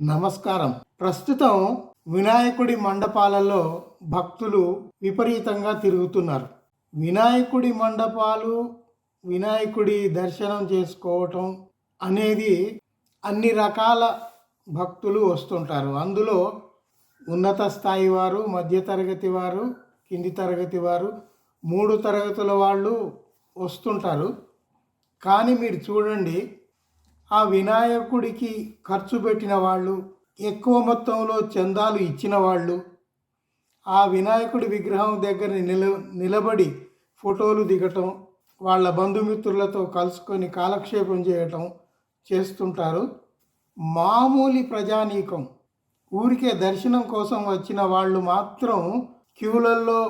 నమస్కారం. ప్రస్తుతం వినాయకుడి మండపాలలో భక్తులు విపరీతంగా తిరుగుతున్నారు. వినాయకుడి మండపాలు, వినాయకుడి దర్శనం చేసుకోవటం అనేది అన్ని రకాల భక్తులు వస్తుంటారు. అందులో ఉన్నత స్థాయి వారు, మధ్యతరగతి వారు, కింది తరగతి వారు, 3 తరగతుల వాళ్ళు వస్తుంటారు. కానీ మీరు చూడండి, ఆ వినాయకుడికి ఖర్చు పెట్టిన వాళ్ళు, ఎక్కువ మొత్తంలో చందాలు ఇచ్చిన వాళ్ళు, ఆ వినాయకుడి విగ్రహం దగ్గర నిలబడి ఫోటోలు దిగటం, వాళ్ళ బంధుమిత్రులతో కలుసుకొని కాలక్షేపం చేయటం చేస్తుంటారు. మామూలు ప్రజానీకం, ఊరికే దర్శనం కోసం వచ్చిన వాళ్ళు మాత్రం క్యూలల్లో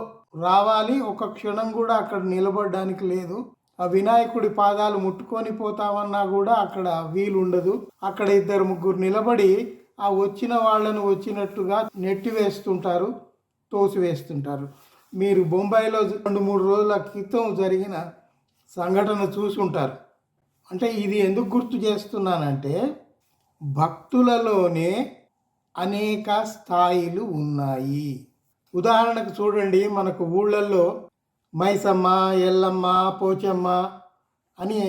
రావాలి. ఒక క్షణం కూడా అక్కడ నిలబడడానికి లేదు. ఆ వినాయకుడి పాదాలు ముట్టుకొని పోతామన్నా కూడా అక్కడ వీలుండదు. అక్కడ 2-3 నిలబడి ఆ వచ్చిన వాళ్ళను వచ్చినట్టుగా నెట్టివేస్తుంటారు, తోసివేస్తుంటారు. మీరు బొంబాయిలో 2-3 రోజుల క్రితం జరిగిన సంఘటన చూసి ఉంటారు. అంటే ఇది ఎందుకు గుర్తు చేస్తున్నానంటే, భక్తులలోనే అనేక స్థాయిలు ఉన్నాయి. ఉదాహరణకు చూడండి, మనకు ఊళ్ళల్లో మైసమ్మ, ఎల్లమ్మ, పోచమ్మ అని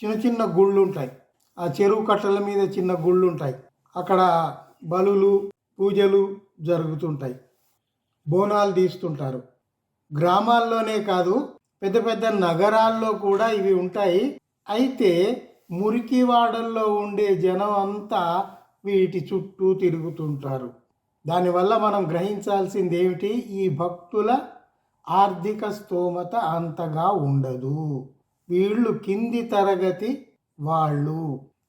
చిన్న చిన్న గుళ్ళు ఉంటాయి. ఆ చెరువు కట్టల మీద చిన్న గుళ్ళు ఉంటాయి. అక్కడ బలులు, పూజలు జరుగుతుంటాయి, బోనాలు తీస్తుంటారు. గ్రామాల్లోనే కాదు, పెద్ద పెద్ద నగరాల్లో కూడా ఇవి ఉంటాయి. అయితే మురికివాడల్లో ఉండే జనం అంతా వీటి చుట్టూ తిరుగుతుంటారు. దానివల్ల మనం గ్రహించాల్సింది ఏమిటి? ఈ భక్తుల ఆర్థిక స్తోమత అంతగా ఉండదు. వీళ్ళు కింది తరగతి వాళ్ళు.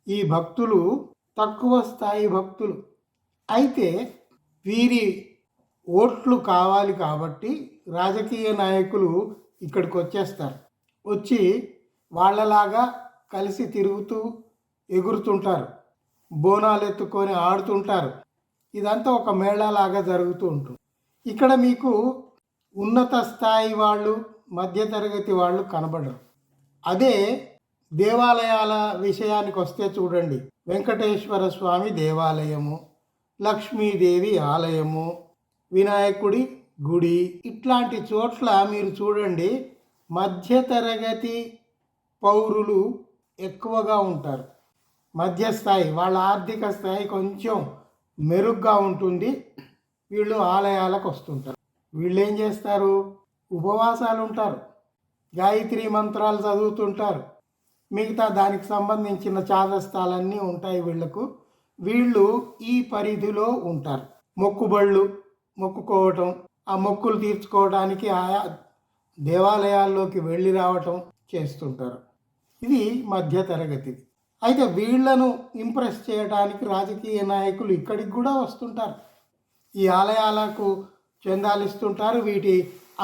ఈ భక్తులు తక్కువ స్థాయి భక్తులు. అయితే వీరి ఓట్లు కావాలి కాబట్టి రాజకీయ నాయకులు ఇక్కడికి వచ్చేస్తారు. వచ్చి వాళ్ళలాగా కలిసి తిరుగుతూ ఎగురుతుంటారు, బోనాలు ఎత్తుకొని ఆడుతుంటారు. ఇదంతా ఒక మేళాలాగా జరుగుతూ ఉంటుంది. ఇక్కడ మీకు ఉన్నత స్థాయి వాళ్ళు, మధ్యతరగతి వాళ్ళు కనబడరు. అదే దేవాలయాల విషయానికి వస్తే చూడండి, వెంకటేశ్వర స్వామి దేవాలయము, లక్ష్మీదేవి ఆలయము, వినాయకుడి గుడి, ఇట్లాంటి చోట్ల మీరు చూడండి, మధ్యతరగతి పౌరులు ఎక్కువగా ఉంటారు. మధ్యస్థాయి వాళ్ళ ఆర్థిక స్థాయి కొంచెం మెరుగ్గా ఉంటుంది. వీళ్ళు ఆలయాలకు వస్తుంటారు. వీళ్ళు ఏం చేస్తారు? ఉపవాసాలు ఉంటారు, గాయత్రి మంత్రాలు చదువుతుంటారు, మిగతా దానికి సంబంధించిన చాదస్తాలన్నీ ఉంటాయి వీళ్లకు. వీళ్ళు ఈ పరిధిలో ఉంటారు. మొక్కుబళ్ళు మొక్కుకోవటం, ఆ మొక్కులు తీర్చుకోవడానికి ఆయా దేవాలయాల్లోకి వెళ్ళి రావటం చేస్తుంటారు. ఇది మధ్యతరగతిది. అయితే వీళ్లను ఇంప్రెస్ చేయడానికి రాజకీయ నాయకులు ఇక్కడికి కూడా వస్తుంటారు. ఈ ఆలయాలకు చందాలు ఇస్తుంటారు. వీటి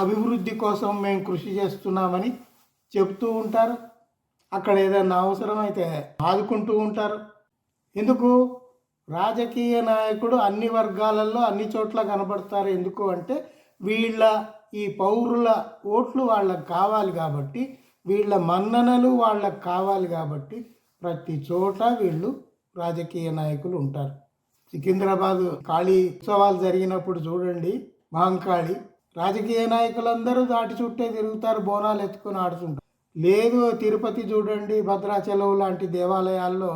అభివృద్ధి కోసం మేము కృషి చేస్తున్నామని చెప్తూ ఉంటారు. అక్కడ ఏదైనా అవసరమైతే ఆదుకుంటూ ఉంటారు. ఎందుకు? రాజకీయ నాయకుడు అన్ని వర్గాలలో అన్ని చోట్ల కనబడతారు. ఎందుకు అంటే వీళ్ళ ఈ పౌరుల ఓట్లు వాళ్ళకు కావాలి కాబట్టి, వీళ్ళ మన్ననలు వాళ్ళకు కావాలి కాబట్టి ప్రతి చోట వీళ్ళు రాజకీయ నాయకులు ఉంటారు. సికింద్రాబాద్ కాళీ ఉత్సవాలు జరిగినప్పుడు చూడండి, మహంకాళి, రాజకీయ నాయకులందరూ దాటి చుట్టే తిరుగుతారు, బోనాలు ఎత్తుకొని ఆడుతుంటారు. లేదు తిరుపతి చూడండి, భద్రాచలం లాంటి దేవాలయాల్లో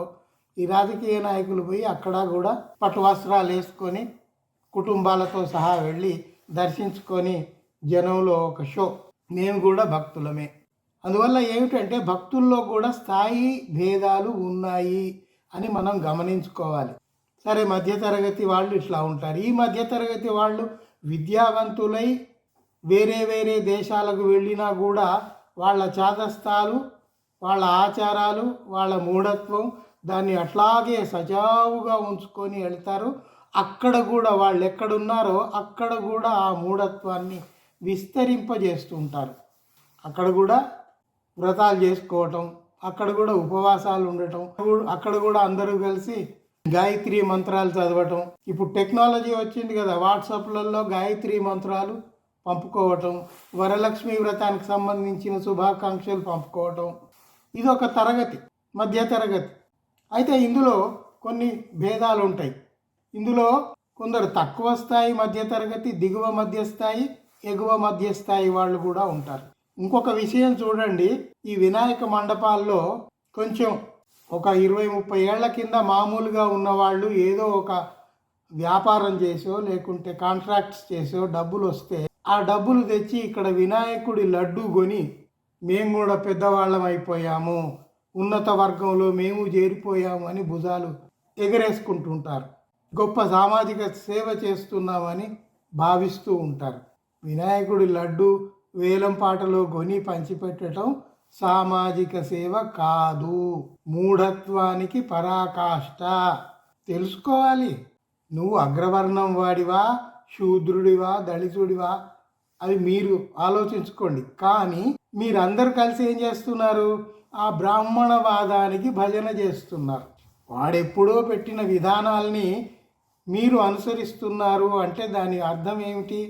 ఈ రాజకీయ నాయకులు పోయి అక్కడ కూడా పట్టు వస్త్రాలు వేసుకొని కుటుంబాలతో సహా వెళ్ళి దర్శించుకొని జనంలో ఒక షో. మేము కూడా భక్తులమే. అందువల్ల ఏమిటంటే భక్తుల్లో కూడా స్థాయి భేదాలు ఉన్నాయి అని మనం గమనించుకోవాలి. సరే, మధ్యతరగతి వాళ్ళు ఇట్లా ఉంటారు. ఈ మధ్యతరగతి వాళ్ళు విద్యావంతులై వేరే వేరే దేశాలకు వెళ్ళినా కూడా వాళ్ళ చాదస్తాలు, వాళ్ళ ఆచారాలు, వాళ్ళ మూఢత్వం దాన్ని అట్లాగే సజావుగా ఉంచుకొని వెళ్తారు. అక్కడ కూడా వాళ్ళు ఎక్కడున్నారో అక్కడ కూడా ఆ మూఢత్వాన్ని విస్తరింపజేస్తుంటారు. అక్కడ కూడా వ్రతాలు చేసుకోవటం, అక్కడ కూడా ఉపవాసాలు ఉండటం, అక్కడ కూడా అందరూ కలిసి గాయత్రి మంత్రాలు చదవటం. ఇప్పుడు టెక్నాలజీ వచ్చింది కదా, వాట్సాప్లలో గాయత్రి మంత్రాలు పంపుకోవటం, వరలక్ష్మి వ్రతానికి సంబంధించిన శుభాకాంక్షలు పంపుకోవటం. ఇది ఒక తరగతి, మధ్య తరగతి. అయితే ఇందులో కొన్ని భేదాలు ఉంటాయి. ఇందులో కొందరు తక్కువ స్థాయి మధ్యతరగతి, దిగువ మధ్యస్థాయి, ఎగువ మధ్యస్థాయి వాళ్ళు కూడా ఉంటారు. ఇంకొక విషయం చూడండి, ఈ వినాయక మండపాల్లో కొంచెం ఒక 20-30 ఏళ్ల కింద మామూలుగా ఉన్నవాళ్ళు ఏదో ఒక వ్యాపారం చేసో లేకుంటే కాంట్రాక్ట్స్ చేసో డబ్బులు వస్తే ఆ డబ్బులు తెచ్చి ఇక్కడ వినాయకుడి లడ్డు కొని మేము కూడా పెద్దవాళ్ళం అయిపోయాము, ఉన్నత వర్గంలో మేము చేరిపోయాము అని భుజాలు ఎగరేసుకుంటుంటారు. గొప్ప సామాజిక సేవ చేస్తున్నామని భావిస్తూ ఉంటారు. వినాయకుడి లడ్డు వేలం పాటలో కొని పంచిపెట్టడం సామాజిక సేవ కాదు, మూఢత్వానికి పరాకాష్ట. తెలుసుకోవాలి. నువ్వు అగ్రవర్ణం వాడివా, శూద్రుడివా, దళితుడివా, అవి మీరు ఆలోచించుకోండి. కానీ మీరందరూ కలిసి ఏం చేస్తున్నారు? ఆ బ్రాహ్మణవాదానికి భజన చేస్తున్నారు. వాడెప్పుడో పెట్టిన విధానాల్ని మీరు అనుసరిస్తున్నారు అంటే దాని అర్థం ఏమిటి?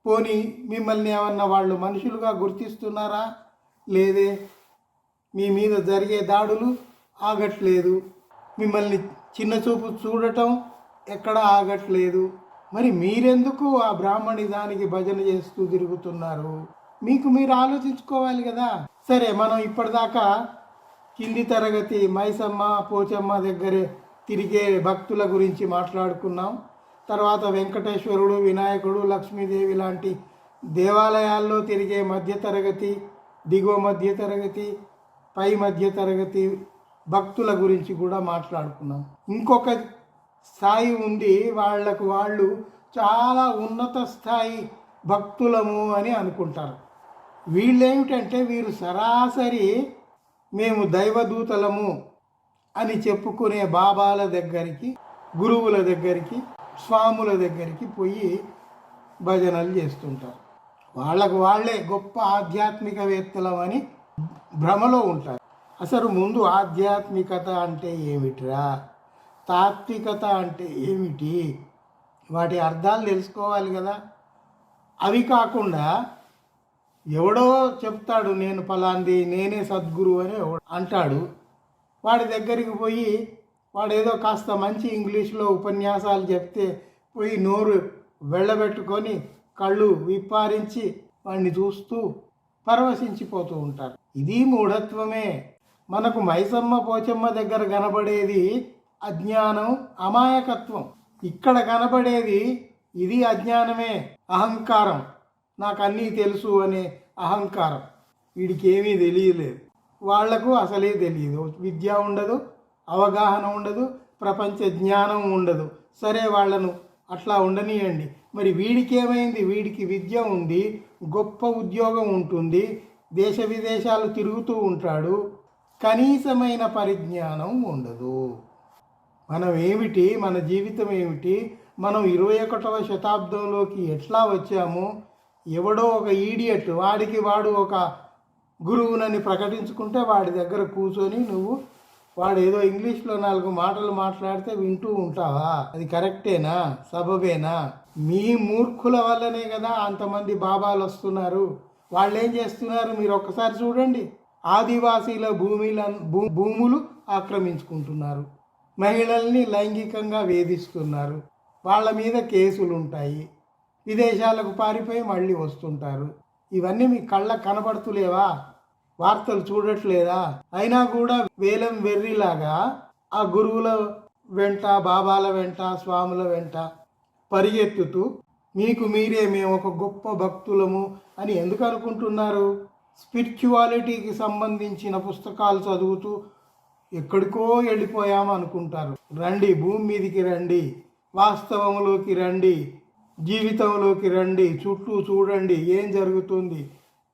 పోనీ మిమ్మల్ని ఏమన్నా వాళ్ళు మనుషులుగా గుర్తిస్తున్నారా? లేదే. మీ మీద జరిగే దాడులు ఆగట్లేదు, మిమ్మల్ని చిన్న చూపు చూడటం ఎక్కడ ఆగట్లేదు. మరి మీరెందుకు ఆ బ్రాహ్మణిదానికి భజన చేస్తూ తిరుగుతున్నారు? మీకు మీరు ఆలోచించుకోవాలి కదా. సరే, మనం ఇప్పటిదాకా కింది తరగతి మైసమ్మ, పోచమ్మ దగ్గరే తిరిగే భక్తుల గురించి మాట్లాడుకున్నాం. తర్వాత వెంకటేశ్వరుడు, వినాయకుడు, లక్ష్మీదేవి లాంటి దేవాలయాల్లో తిరిగే మధ్యతరగతి, దిగువ మధ్యతరగతి, పై మధ్యతరగతి భక్తుల గురించి కూడా మాట్లాడుకున్నాం. ఇంకొక స్థాయి ఉంది, వాళ్ళు చాలా ఉన్నత స్థాయి భక్తులము అని అనుకుంటారు. వీళ్ళేమిటంటే వీరు సరాసరి మేము దైవదూతలము అని చెప్పుకునే బాబాల దగ్గరికి, గురువుల దగ్గరికి, స్వాముల దగ్గరికి పోయి భజనలు చేస్తుంటారు. వాళ్ళే గొప్ప ఆధ్యాత్మికవేత్తలమని భ్రమలో ఉంటారు. అసలు ముందు ఆధ్యాత్మికత అంటే ఏమిటిరా, తాత్వికత అంటే ఏమిటి, వాటి అర్థాలు తెలుసుకోవాలి కదా. అవి కాకుండా ఎవడో చెప్తాడు నేను ఫలాంది, నేనే సద్గురు అని అంటాడు. వాడి దగ్గరికి పోయి వాడేదో కాస్త మంచి ఇంగ్లీష్లో ఉపన్యాసాలు చెప్తే పోయి నోరు వెళ్ళబెట్టుకొని కళ్ళు విప్పారించి వాడిని చూస్తూ పరవశించిపోతూ ఉంటారు. ఇది మూఢత్వమే. మనకు మైసమ్మ, పోచమ్మ దగ్గర కనబడేది అజ్ఞానం, అమాయకత్వం. ఇక్కడ కనబడేది ఇది అజ్ఞానమే, అహంకారం. నాకు అన్నీ తెలుసు అనే అహంకారం. వీడికి ఏమీ తెలియలేదు, వాళ్లకు అసలే తెలియదు. విద్య ఉండదు, అవగాహన ఉండదు, ప్రపంచ జ్ఞానం ఉండదు. సరే, వాళ్లను అట్లా ఉండనియండి. మరి వీడికి ఏమైంది? వీడికి విద్య ఉంది, గొప్ప ఉద్యోగం ఉంటుంది, దేశ విదేశాలు తిరుగుతూ ఉంటాడు, కనీసమైన పరిజ్ఞానం ఉండదు. మనం ఏమిటి, మన జీవితం ఏమిటి, మనం 21వ శతాబ్దంలోకి ఎట్లా వచ్చాము? ఎవడో ఒక ఈడియట్, వాడు ఒక గురువునని ప్రకటించుకుంటే వాడి దగ్గర కూర్చొని నువ్వు వాడు ఏదో ఇంగ్లీష్లో 4 మాటలు మాట్లాడితే వింటూ ఉంటావా? అది కరెక్టేనా? సబబేనా? మీ మూర్ఖుల వల్లనే కదా అంతమంది బాబాలు వస్తున్నారు. వాళ్ళు ఏం చేస్తున్నారు మీరు ఒక్కసారి చూడండి. ఆదివాసీల భూములు ఆక్రమించుకుంటున్నారు, మహిళల్ని లైంగికంగా వేధిస్తున్నారు, వాళ్ళ మీద కేసులు ఉంటాయి, విదేశాలకు పారిపోయి మళ్ళీ వస్తుంటారు. ఇవన్నీ మీ కళ్ళ కనబడుతులేవా? వార్తలు చూడట్లేదా? అయినా కూడా వేలం వెర్రిలాగా ఆ గురువుల వెంట, బాబాల వెంట, స్వాముల వెంట పరిగెత్తుతూ మీకు మీరే మేము ఒక గొప్ప భక్తులము అని ఎందుకు అనుకుంటున్నారు? స్పిరిచువాలిటీకి సంబంధించిన పుస్తకాలు చదువుతూ ఎక్కడికో వెళ్ళిపోయాము అనుకుంటారు. రండి, భూమి మీదికి రండి, వాస్తవంలోకి రండి, జీవితంలోకి రండి, చుట్టూ చూడండి ఏం జరుగుతుంది,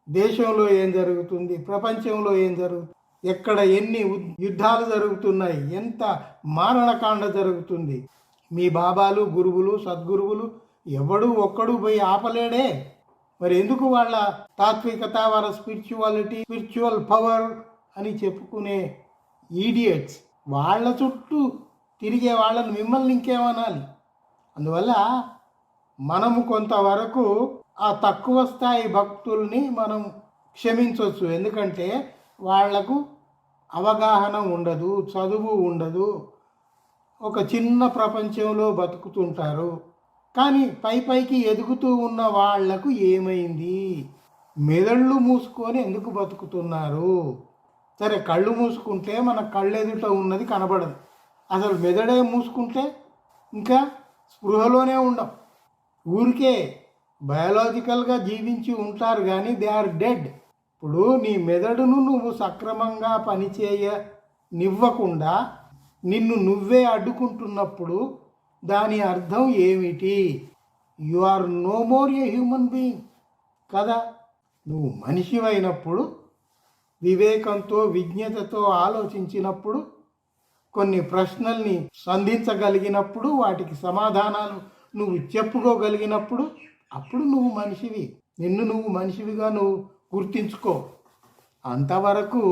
దేశంలో ఏం జరుగుతుంది, ప్రపంచంలో ఏం జరుగుతుంది, ఎక్కడ ఎన్ని యుద్ధాలు జరుగుతున్నాయి, ఎంత మారణకాండ జరుగుతుంది. మీ బాబాలు, గురువులు, సద్గురువులు ఎవడు ఒక్కడు పోయి ఆపలేడే. మరి ఎందుకు వాళ్ళ తాత్వికత, వాళ్ళ స్పిరిచువాలిటీ, స్పిరిచువల్ పవర్ అని చెప్పుకునే ఈడియట్స్ వాళ్ళ చుట్టూ తిరిగే వాళ్ళని మిమ్మల్ని ఇంకేమనాలి? అందువల్ల మనము కొంతవరకు ఆ తక్కువ స్థాయి భక్తుల్ని మనం క్షమించవచ్చు. ఎందుకంటే వాళ్లకు అవగాహన ఉండదు, చదువు ఉండదు, ఒక చిన్న ప్రపంచంలో బతుకుతుంటారు. కానీ పైకి ఎదుగుతూ ఉన్న వాళ్లకు ఏమైంది? మెదళ్ళు మూసుకొని ఎందుకు బతుకుతున్నారు? సరే, కళ్ళు మూసుకుంటే మన కళ్ళెదుట ఉన్నది కనబడదు. అసలు మెదడే మూసుకుంటే ఇంకా స్పృహలోనే ఉండం. ఊరికే బయాలజికల్గా జీవించి ఉంటారు కానీ దే ఆర్ డెడ్. ఇప్పుడు నీ మెదడును నువ్వు సక్రమంగా పనిచేయనివ్వకుండా నిన్ను నువ్వే అడ్డుకుంటున్నప్పుడు దాని అర్థం ఏమిటి? You are no more a human being కదా. నువ్వు మనిషివైనప్పుడు, వివేకంతో విజ్ఞతతో ఆలోచించినప్పుడు, కొన్ని ప్రశ్నల్ని సంధించగలిగినప్పుడు, వాటికి సమాధానాలు నువ్వు చెప్పుకోగలిగినప్పుడు అప్పుడు నువ్వు మనిషివి. నిన్ను నువ్వు మనిషివిగా నువ్వు గుర్తించుకో. అంతవరకు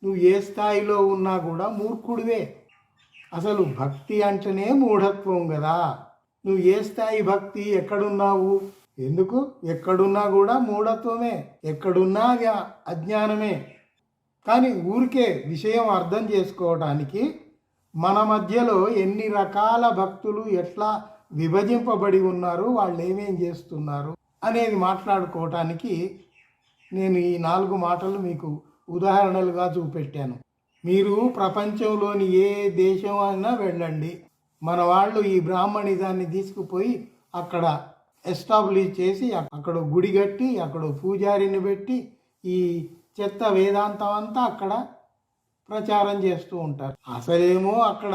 నువ్వు ఏ స్థాయిలో ఉన్నా కూడా మూర్ఖుడివే. అసలు భక్తి అంటేనే మూఢత్వం కదా. నువ్వు ఏ స్థాయి భక్తి, ఎక్కడున్నావు? ఎందుకు? ఎక్కడున్నా కూడా మూఢత్వమే, ఎక్కడున్నా అజ్ఞానమే. కానీ ఊరికే విషయం అర్థం చేసుకోవడానికి మన మధ్యలో ఎన్ని రకాల భక్తులు ఎట్లా విభజింపబడి ఉన్నారు, వాళ్ళు ఏమేం చేస్తున్నారు అనేది మాట్లాడుకోవటానికి నేను ఈ 4 మాటలు మీకు ఉదాహరణలుగా చూపెట్టాను. మీరు ప్రపంచంలోని ఏ దేశం అయినా వెళ్ళండి, మన వాళ్ళు ఈ బ్రాహ్మణిజాన్ని తీసుకుపోయి అక్కడ ఎస్టాబ్లిష్ చేసి అక్కడ గుడి కట్టి అక్కడ పూజారిని పెట్టి ఈ చెత్త వేదాంతం అంతా అక్కడ ప్రచారం చేస్తూ ఉంటారు. అసలేమో అక్కడ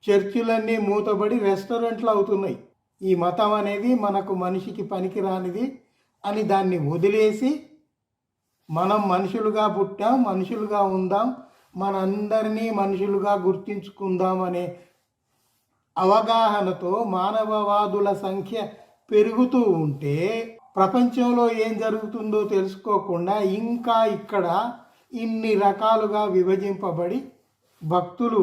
చర్చిలన్నీ మూతబడి రెస్టారెంట్లు అవుతున్నాయి. ఈ మతం అనేది మనకు మనిషికి పనికిరానిది అని దాన్ని వదిలేసి మనం మనుషులుగా పుట్టాం, మనుషులుగా ఉందాం, మనందరినీ మనుషులుగా గుర్తించుకుందాం అనే అవగాహనతో మానవవాదుల సంఖ్య పెరుగుతూ ఉంటే ప్రపంచంలో ఏం జరుగుతుందో తెలుసుకోకుండా ఇంకా ఇక్కడ ఇన్ని రకాలుగా విభజింపబడి భక్తులు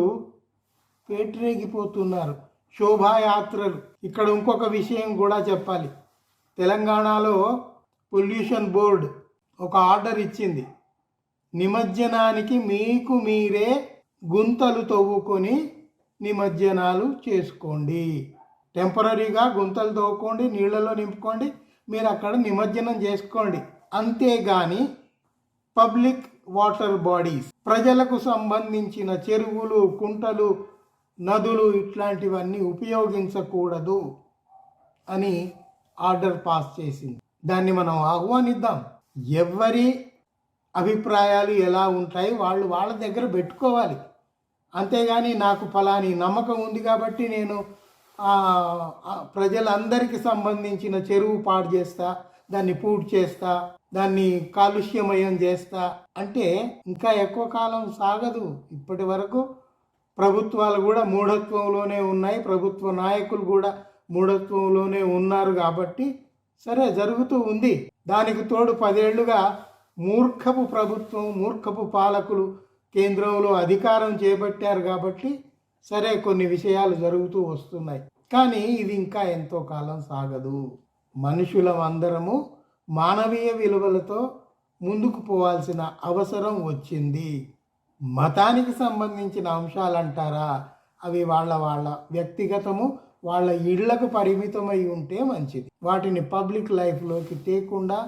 పేటరేగిపోతున్నారు. శోభాయాత్రలు. ఇక్కడ ఇంకొక విషయం కూడా చెప్పాలి. తెలంగాణలో పొల్యూషన్ బోర్డు ఒక ఆర్డర్ ఇచ్చింది. నిమజ్జనానికి మీకు మీరే గుంతలు తవ్వుకొని నిమజ్జనాలు చేసుకోండి. టెంపరీగా గుంతలు తవ్వుకోండి, నీళ్ళలో నింపుకోండి, మీరు అక్కడ నిమజ్జనం చేసుకోండి. అంతేగాని పబ్లిక్ వాటర్ బాడీస్, ప్రజలకు సంబంధించిన చెరువులు, కుంటలు, నదులు ఇట్లాంటివన్నీ ఉపయోగించకూడదు అని ఆర్డర్ పాస్ చేసింది. దాన్ని మనం ఆహ్వానిద్దాం. ఎవరి అభిప్రాయాలు ఎలా ఉంటాయి వాళ్ళు వాళ్ళ దగ్గర పెట్టుకోవాలి. అంతేగాని నాకు ఫలాని నమ్మకం ఉంది కాబట్టి నేను ప్రజలందరికీ సంబంధించిన చెరువు పాడు చేస్తా, దాన్ని పూర్తి చేస్తా, దాన్ని కాలుష్యమయం చేస్తా అంటే ఇంకా ఎక్కువ కాలం సాగదు. ఇప్పటి వరకు ప్రభుత్వాలు కూడా మూఢత్వంలోనే ఉన్నాయి, ప్రభుత్వ నాయకులు కూడా మూఢత్వంలోనే ఉన్నారు. కాబట్టి సరే జరుగుతూ ఉంది. దానికి తోడు 10 ఏళ్లుగా మూర్ఖపు ప్రభుత్వం, మూర్ఖపు పాలకులు కేంద్రంలో అధికారం చేపట్టారు కాబట్టి సరే కొన్ని విషయాలు జరుగుతూ వస్తున్నాయి. కానీ ఇది ఇంకా ఎంతో కాలం సాగదు. మనుషులం అందరము మానవీయ విలువలతో ముందుకు పోవాల్సిన అవసరం వచ్చింది. మతానికి సంబంధించిన అంశాలు అంటారా, అవి వాళ్ళ వ్యక్తిగతము, వాళ్ళ ఇళ్లకు పరిమితమై ఉంటే మంచిది. వాటిని పబ్లిక్ లైఫ్లోకి తేకుండా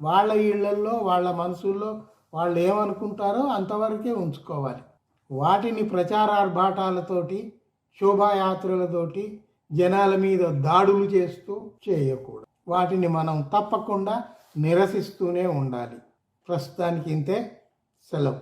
వాళ్ళ ఇళ్లల్లో, వాళ్ళ మనసుల్లో వాళ్ళు ఏమనుకుంటారో అంతవరకే ఉంచుకోవాలి. వాటిని ప్రచారార్భాటాలతోటి, శోభాయాత్రలతోటి జనాల మీద దాడులు చేస్తూ చేయకూడదు. వాటిని మనం తప్పకుండా నిరసిస్తూనే ఉండాలి. ప్రస్తుతానికి ఇంతే. సెలవు.